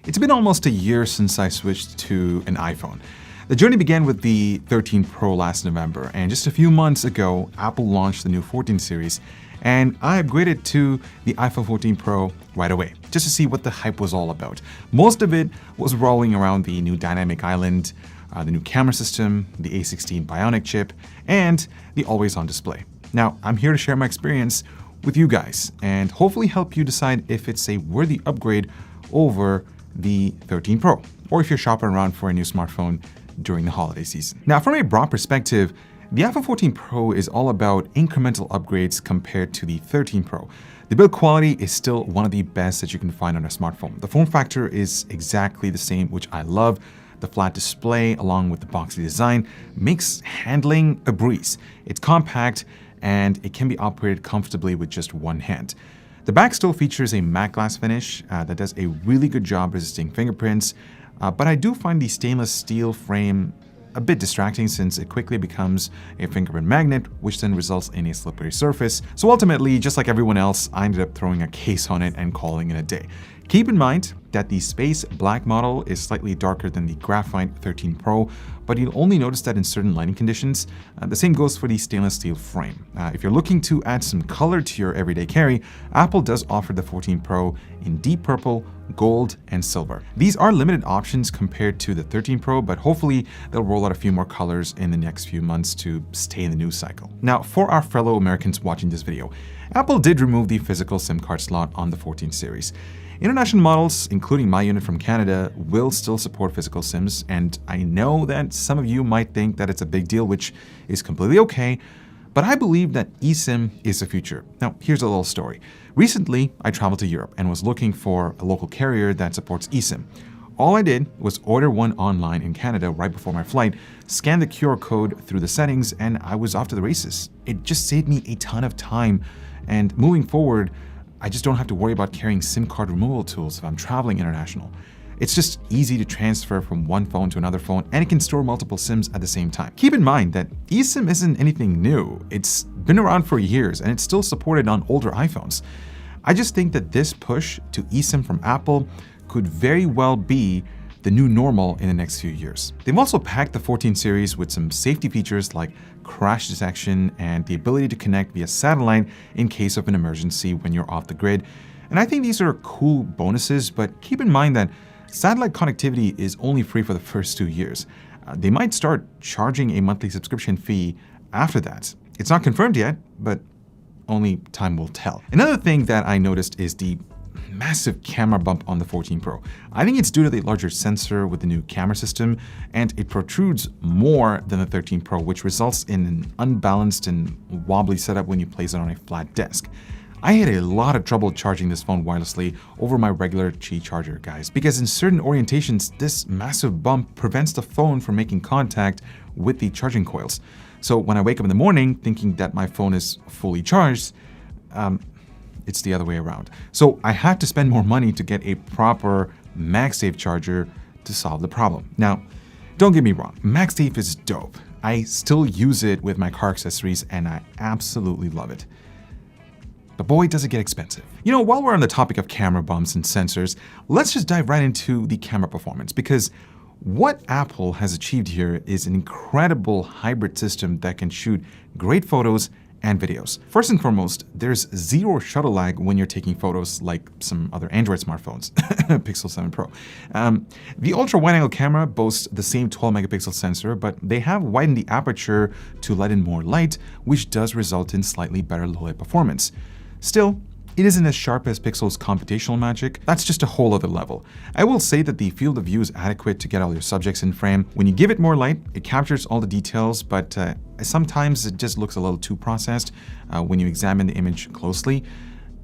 It's been almost a year since I switched to an iPhone. The journey began with the 13 Pro last November, and just a few months ago, Apple launched the new 14 series, and I upgraded to the iPhone 14 Pro right away, just to see what the hype was all about. Most of it was rolling around the new dynamic island, the new camera system, the A16 Bionic chip, and the always-on display. Now, I'm here to share my experience with you guys, and hopefully help you decide if it's a worthy upgrade over the 13 Pro, or if you're shopping around for a new smartphone during the holiday season. Now, from a broad perspective, the iPhone 14 Pro is all about incremental upgrades compared to the 13 Pro. The build quality is still one of the best that you can find on a smartphone. The form factor is exactly the same, which I love. The flat display, along with the boxy design, makes handling a breeze. It's compact, and it can be operated comfortably with just one hand. The back still features a matte glass finish that does a really good job resisting fingerprints, but I do find the stainless steel frame a bit distracting since it quickly becomes a fingerprint magnet, which then results in a slippery surface. So ultimately, just like everyone else, I ended up throwing a case on it and calling it a day. Keep in mind that the space black model is slightly darker than the graphite 13 Pro, but you'll only notice that in certain lighting conditions. The same goes for the stainless steel frame. If you're looking to add some color to your everyday carry, Apple does offer the 14 Pro in deep purple, gold, and silver. These are limited options compared to the 13 Pro, but hopefully they'll roll out a few more colors in the next few months to stay in the news cycle. Now, for our fellow Americans watching this video, Apple did remove the physical SIM card slot on the 14 series. International models, including my unit from Canada, will still support physical SIMs, and I know that some of you might think that it's a big deal, which is completely okay, but I believe that eSIM is the future. Now, here's a little story. Recently, I traveled to Europe and was looking for a local carrier that supports eSIM. All I did was order one online in Canada right before my flight, scan the QR code through the settings, and I was off to the races. It just saved me a ton of time, and moving forward, I just don't have to worry about carrying SIM card removal tools if I'm traveling international. It's just easy to transfer from one phone to another phone, and it can store multiple SIMs at the same time. Keep in mind that eSIM isn't anything new. It's been around for years, and it's still supported on older iPhones. I just think that this push to eSIM from Apple could very well be the new normal in the next few years. They've also packed the 14 series with some safety features like crash detection and the ability to connect via satellite in case of an emergency when you're off the grid. And I think these are cool bonuses, but keep in mind that satellite connectivity is only free for the first 2 years. They might start charging a monthly subscription fee after that. It's not confirmed yet, but only time will tell. Another thing that I noticed is the massive camera bump on the 14 Pro. I think it's due to the larger sensor with the new camera system, and it protrudes more than the 13 Pro, which results in an unbalanced and wobbly setup when you place it on a flat desk. I had a lot of trouble charging this phone wirelessly over my regular Qi charger, guys, because in certain orientations, this massive bump prevents the phone from making contact with the charging coils. So when I wake up in the morning thinking that my phone is fully charged, it's the other way around. So I had to spend more money to get a proper MagSafe charger to solve the problem. Now, don't get me wrong, MagSafe is dope. I still use it with my car accessories, and I absolutely love it. But boy, does it get expensive. You know, while we're on the topic of camera bumps and sensors, let's just dive right into the camera performance, because what Apple has achieved here is an incredible hybrid system that can shoot great photos and videos. First and foremost, there's zero shutter lag when you're taking photos like some other Android smartphones, Pixel 7 Pro. The ultra wide-angle camera boasts the same 12-megapixel sensor, but they have widened the aperture to let in more light, which does result in slightly better low-light performance. Still, it isn't as sharp as Pixel's computational magic. That's just a whole other level. I will say that the field of view is adequate to get all your subjects in frame. When you give it more light, it captures all the details, but sometimes it just looks a little too processed when you examine the image closely.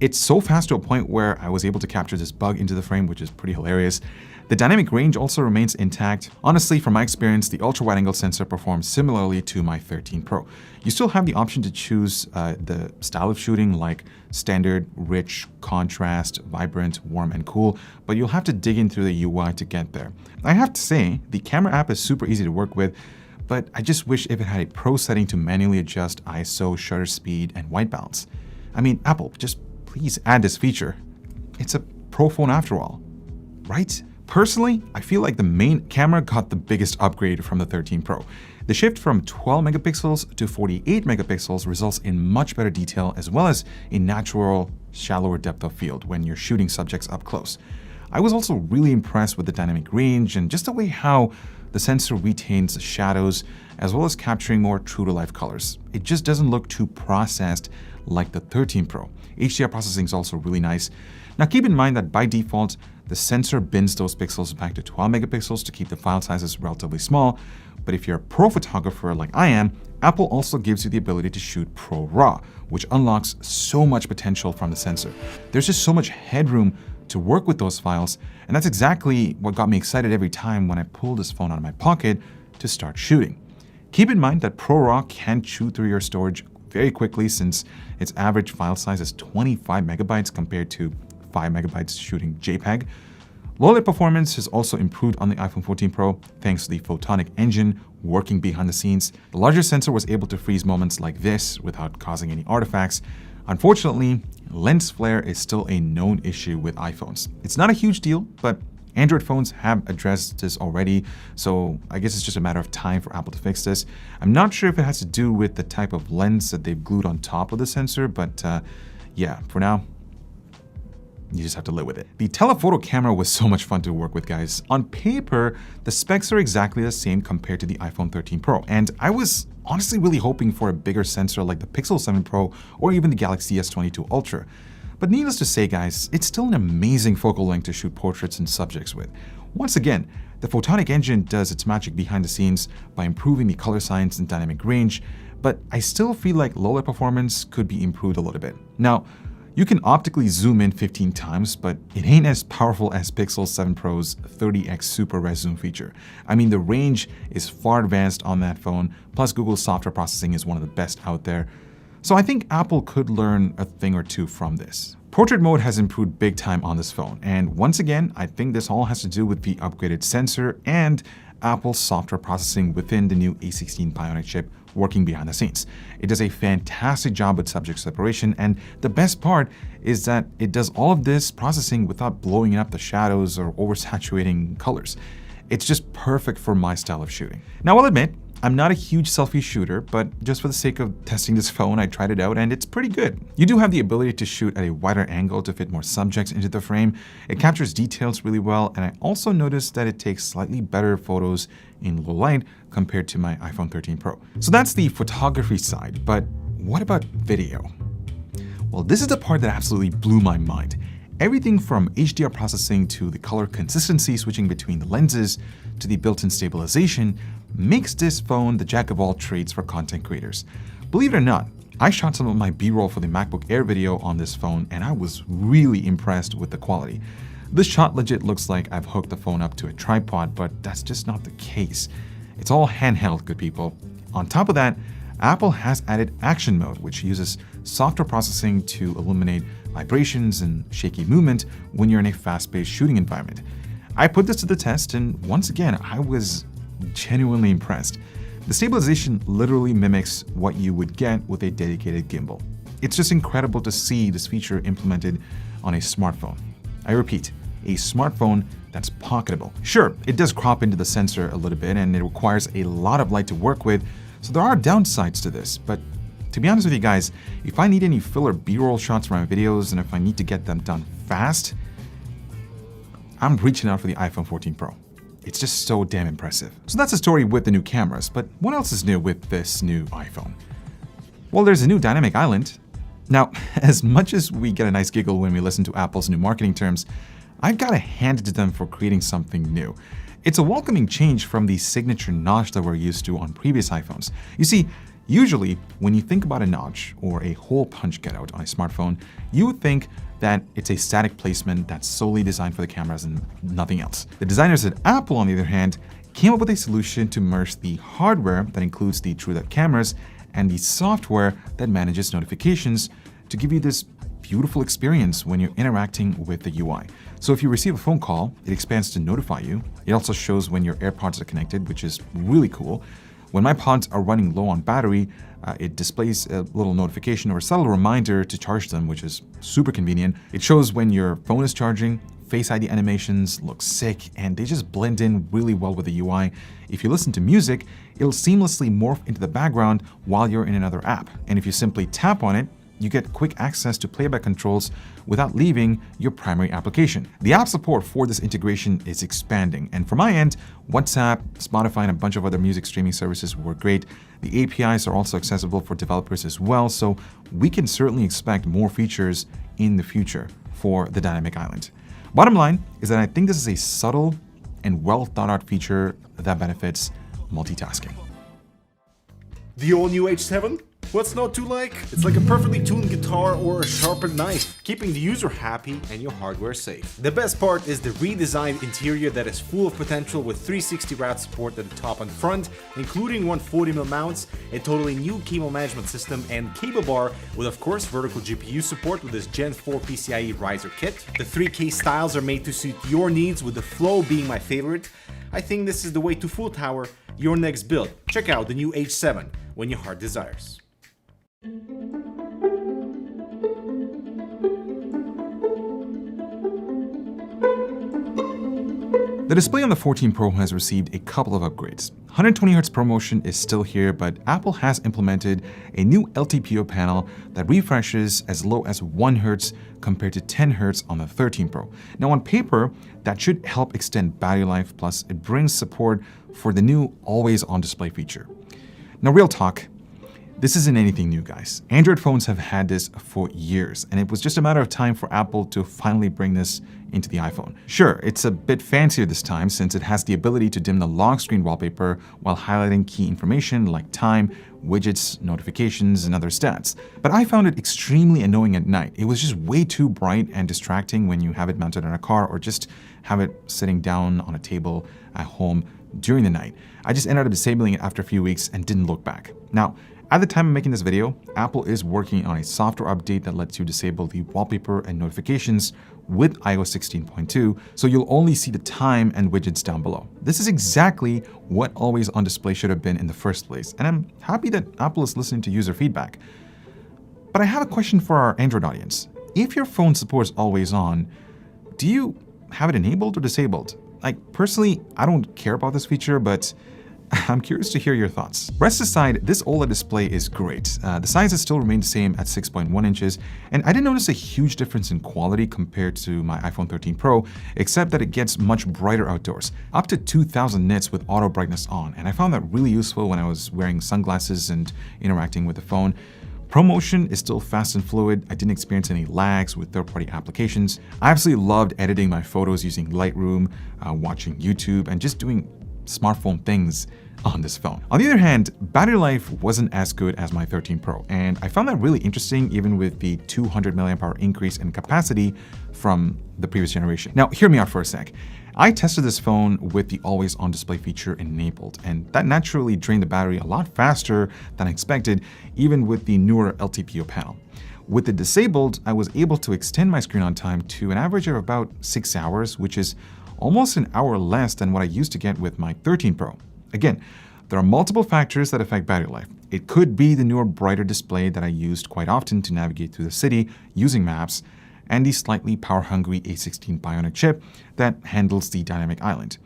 It's so fast to a point where I was able to capture this bug into the frame, which is pretty hilarious. The dynamic range also remains intact. Honestly, from my experience, the ultra wide-angle sensor performs similarly to my 13 Pro. You still have the option to choose the style of shooting, like standard, rich, contrast, vibrant, warm, and cool, but you'll have to dig in through the UI to get there. I have to say, the camera app is super easy to work with, but I just wish if it had a pro setting to manually adjust ISO, shutter speed, and white balance. I mean, Apple, just please add this feature. It's a Pro phone after all, right? Personally, I feel like the main camera got the biggest upgrade from the 13 Pro. The shift from 12 megapixels to 48 megapixels results in much better detail as well as a natural, shallower depth of field when you're shooting subjects up close. I was also really impressed with the dynamic range and just the way how the sensor retains the shadows as well as capturing more true-to-life colors. It just doesn't look too processed like the 13 Pro. HDR processing is also really nice. Now keep in mind that by default, the sensor bins those pixels back to 12 megapixels to keep the file sizes relatively small. But if you're a pro photographer like I am, Apple also gives you the ability to shoot Pro RAW, which unlocks so much potential from the sensor. There's just so much headroom to work with those files, and that's exactly what got me excited every time when I pulled this phone out of my pocket to start shooting. Keep in mind that Pro RAW can chew through your storage very quickly since its average file size is 25 megabytes compared to 5 megabytes shooting JPEG. Low light performance has also improved on the iPhone 14 Pro thanks to the photonic engine working behind the scenes. The larger sensor was able to freeze moments like this without causing any artifacts. Unfortunately, lens flare is still a known issue with iPhones. It's not a huge deal, but Android phones have addressed this already, so I guess it's just a matter of time for Apple to fix this. I'm not sure if it has to do with the type of lens that they've glued on top of the sensor, but yeah, for now, you just have to live with it. The telephoto camera was so much fun to work with, guys. On paper, the specs are exactly the same compared to the iPhone 13 Pro, and I was honestly really hoping for a bigger sensor like the Pixel 7 Pro or even the Galaxy S22 Ultra. But needless to say, guys, it's still an amazing focal length to shoot portraits and subjects with. Once again, the photonic engine does its magic behind the scenes by improving the color science and dynamic range, but I still feel like low light performance could be improved a little bit. Now, you can optically zoom in 15 times, but it ain't as powerful as Pixel 7 Pro's 30x super res zoom feature. I mean, the range is far advanced on that phone, plus Google's software processing is one of the best out there. So I think Apple could learn a thing or two from this. Portrait mode has improved big time on this phone, and once again, I think this all has to do with the upgraded sensor and Apple's software processing within the new A16 Bionic chip working behind the scenes. It does a fantastic job with subject separation, and the best part is that it does all of this processing without blowing up the shadows or oversaturating colors. It's just perfect for my style of shooting. Now, I'll admit, I'm not a huge selfie shooter, but just for the sake of testing this phone, I tried it out and it's pretty good. You do have the ability to shoot at a wider angle to fit more subjects into the frame. It captures details really well, and I also noticed that it takes slightly better photos in low light compared to my iPhone 13 Pro. So that's the photography side, but what about video? Well, this is the part that absolutely blew my mind. Everything from HDR processing to the color consistency switching between the lenses to the built-in stabilization makes this phone the jack of all trades for content creators. Believe it or not, I shot some of my B-roll for the MacBook Air video on this phone and I was really impressed with the quality. This shot legit looks like I've hooked the phone up to a tripod, but that's just not the case. It's all handheld, good people. On top of that, Apple has added action mode, which uses software processing to eliminate vibrations and shaky movement when you're in a fast-paced shooting environment. I put this to the test, and once again, I was genuinely impressed. The stabilization literally mimics what you would get with a dedicated gimbal. It's just incredible to see this feature implemented on a smartphone. I repeat, a smartphone that's pocketable. Sure, it does crop into the sensor a little bit and it requires a lot of light to work with, so there are downsides to this, but to be honest with you guys, if I need any filler B-roll shots for my videos and if I need to get them done fast, I'm reaching out for the iPhone 14 Pro. It's just so damn impressive. So that's the story with the new cameras, but what else is new with this new iPhone? Well, there's a new dynamic island. Now, as much as we get a nice giggle when we listen to Apple's new marketing terms, I've got to hand it to them for creating something new. It's a welcoming change from the signature notch that we're used to on previous iPhones. You see, usually when you think about a notch or a hole punch cutout on a smartphone, you would think that it's a static placement that's solely designed for the cameras and nothing else. The designers at Apple, on the other hand, came up with a solution to merge the hardware that includes the TrueDepth cameras and the software that manages notifications to give you this beautiful experience when you're interacting with the UI. So if you receive a phone call, it expands to notify you. It also shows when your AirPods are connected, which is really cool. When my pods are running low on battery, it displays a little notification or a subtle reminder to charge them, which is super convenient. It shows when your phone is charging, Face ID animations look sick and they just blend in really well with the UI. If you listen to music, it'll seamlessly morph into the background while you're in another app. And if you simply tap on it, you get quick access to playback controls without leaving your primary application. The app support for this integration is expanding, and from my end, WhatsApp, Spotify, and a bunch of other music streaming services work great. The APIs are also accessible for developers as well, so we can certainly expect more features in the future for the Dynamic Island. Bottom line is that I think this is a subtle and well thought out feature that benefits multitasking. The all-new H7? What's not to like? It's like a perfectly tuned guitar or a sharpened knife, keeping the user happy and your hardware safe. The best part is the redesigned interior that is full of potential with 360 route support at the top and front, including 140mm mounts, a totally new cable management system and cable bar with of course vertical GPU support with this Gen 4 PCIe riser kit. The 3K styles are made to suit your needs, with the Flow being my favorite. I think this is the way to full tower your next build. Check out the new H7 when your heart desires. The display on the 14 Pro has received a couple of upgrades. 120Hz ProMotion is still here, but Apple has implemented a new LTPO panel that refreshes as low as 1 Hz compared to 10 Hz on the 13 Pro. Now on paper, that should help extend battery life, plus it brings support for the new always on display feature. Now real talk, this isn't anything new, guys. Android phones have had this for years, and it was just a matter of time for Apple to finally bring this into the iPhone. Sure, it's a bit fancier this time since it has the ability to dim the lock screen wallpaper while highlighting key information like time, widgets, notifications, and other stats. But I found it extremely annoying at night. It was just way too bright and distracting when you have it mounted on a car or just have it sitting down on a table at home during the night. I just ended up disabling it after a few weeks and didn't look back. Now, at the time of making this video, Apple is working on a software update that lets you disable the wallpaper and notifications with iOS 16.2, so you'll only see the time and widgets down below. This is exactly what always on display should have been in the first place, and I'm happy that Apple is listening to user feedback. But I have a question for our Android audience. If your phone supports always on, do you have it enabled or disabled? Like, personally, I don't care about this feature, but I'm curious to hear your thoughts. Rest aside, this OLED display is great. The sizes still remain the same at 6.1 inches, and I didn't notice a huge difference in quality compared to my iPhone 13 Pro, except that it gets much brighter outdoors, up to 2000 nits with auto brightness on, and I found that really useful when I was wearing sunglasses and interacting with the phone. ProMotion is still fast and fluid. I didn't experience any lags with third-party applications. I absolutely loved editing my photos using Lightroom, watching YouTube, and just doing smartphone things on this phone. On the other hand, battery life wasn't as good as my 13 Pro, and I found that really interesting even with the 200 mAh increase in capacity from the previous generation. Now, hear me out for a sec. I tested this phone with the always on display feature enabled, and that naturally drained the battery a lot faster than expected, even with the newer LTPO panel. With it disabled, I was able to extend my screen on time to an average of about 6 hours, which is almost an hour less than what I used to get with my 13 Pro. Again, there are multiple factors that affect battery life. It could be the newer, brighter display that I used quite often to navigate through the city using maps, and the slightly power-hungry A16 Bionic chip that handles the Dynamic Island.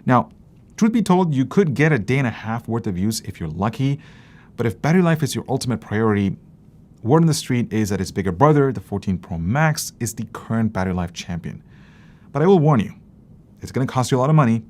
Now, truth be told, you could get a day and a half worth of use if you're lucky, but if battery life is your ultimate priority, word on the street is that its bigger brother, the 14 Pro Max, is the current battery life champion. But I will warn you, it's going to cost you a lot of money,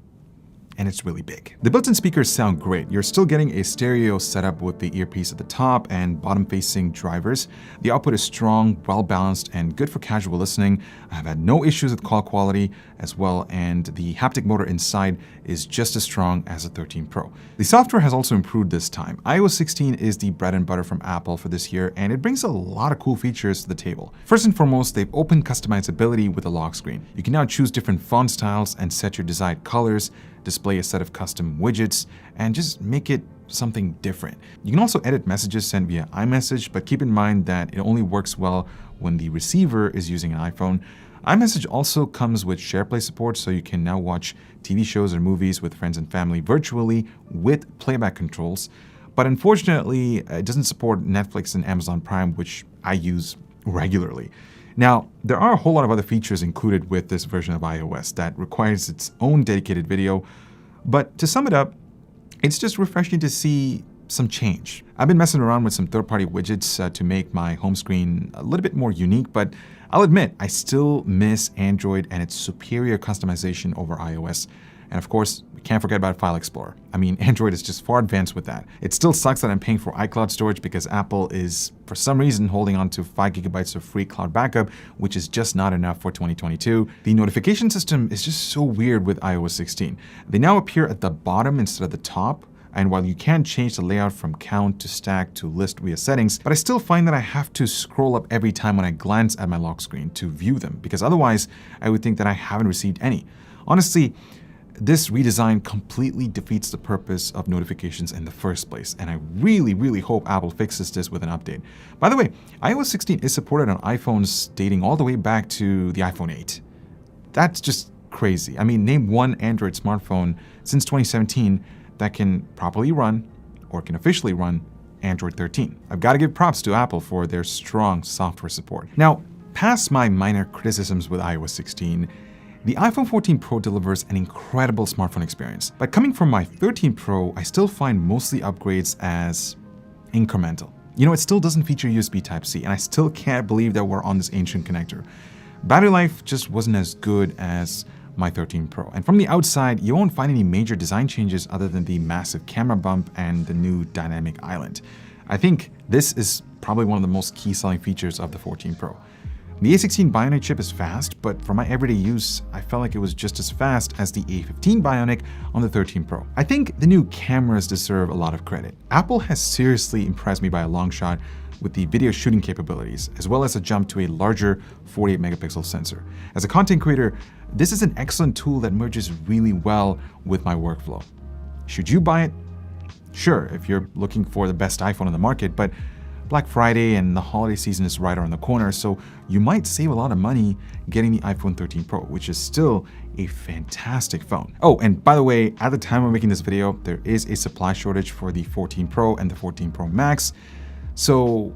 and it's really big. The built-in speakers sound great. You're still getting a stereo setup with the earpiece at the top and bottom-facing drivers. The output is strong, well-balanced, and good for casual listening. I've had no issues with call quality as well, and the haptic motor inside is just as strong as the 13 Pro. The software has also improved this time. iOS 16 is the bread and butter from Apple for this year, and it brings a lot of cool features to the table. First and foremost, they've opened customizability with the lock screen. You can now choose different font styles and set your desired colors, display a set of custom widgets, and just make it something different. You can also edit messages sent via iMessage, but keep in mind that it only works well when the receiver is using an iPhone. iMessage also comes with SharePlay support, so you can now watch TV shows or movies with friends and family virtually with playback controls. But unfortunately, it doesn't support Netflix and Amazon Prime, which I use regularly. Now, there are a whole lot of other features included with this version of iOS that requires its own dedicated video, but to sum it up, it's just refreshing to see some change. I've been messing around with some third-party widgets to make my home screen a little bit more unique, but I'll admit, I still miss Android and its superior customization over iOS. And of course, we can't forget about File Explorer. I mean, Android is just far advanced with that. It still sucks that I'm paying for iCloud storage because Apple is, for some reason, holding on to 5 GB of free cloud backup, which is just not enough for 2022. The notification system is just so weird with iOS 16. They now appear at the bottom instead of the top. And while you can change the layout from count to stack to list via settings, but I still find that I have to scroll up every time when I glance at my lock screen to view them, because otherwise I would think that I haven't received any. Honestly, this redesign completely defeats the purpose of notifications in the first place, and I really hope Apple fixes this with an update. By the way, iOS 16 is supported on iPhones dating all the way back to the iPhone 8. That's just crazy. I mean, name one Android smartphone since 2017 that can properly run, or can officially run, Android 13. I've got to give props to Apple for their strong software support. Now, past my minor criticisms with iOS 16, the iPhone 14 Pro delivers an incredible smartphone experience. But coming from my 13 Pro, I still find mostly upgrades as incremental. You know, it still doesn't feature USB Type-C, and I still can't believe that we're on this ancient connector. Battery life just wasn't as good as my 13 Pro. And from the outside, you won't find any major design changes other than the massive camera bump and the new dynamic island. I think this is probably one of the most key selling features of the 14 Pro. The A16 Bionic chip is fast, but for my everyday use, I felt like it was just as fast as the A15 Bionic on the 13 Pro. I think the new cameras deserve a lot of credit. Apple has seriously impressed me by a long shot with the video shooting capabilities, as well as a jump to a larger 48 megapixel sensor. As a content creator, this is an excellent tool that merges really well with my workflow. Should you buy it? Sure, if you're looking for the best iPhone on the market, but Black Friday and the holiday season is right around the corner, so you might save a lot of money getting the iPhone 13 Pro, which is still a fantastic phone. Oh, and by the way, at the time of making this video, there is a supply shortage for the 14 Pro and the 14 Pro Max, so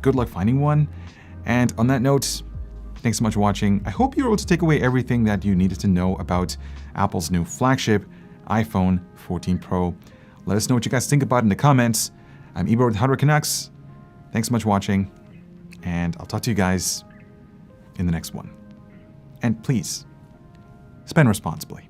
good luck finding one. And on that note, thanks so much for watching. I hope you were able to take away everything that you needed to know about Apple's new flagship, iPhone 14 Pro. Let us know what you guys think about it in the comments. I'm Ebro with Hardware Canucks. Thanks so much for watching, and I'll talk to you guys in the next one. And please, spend responsibly.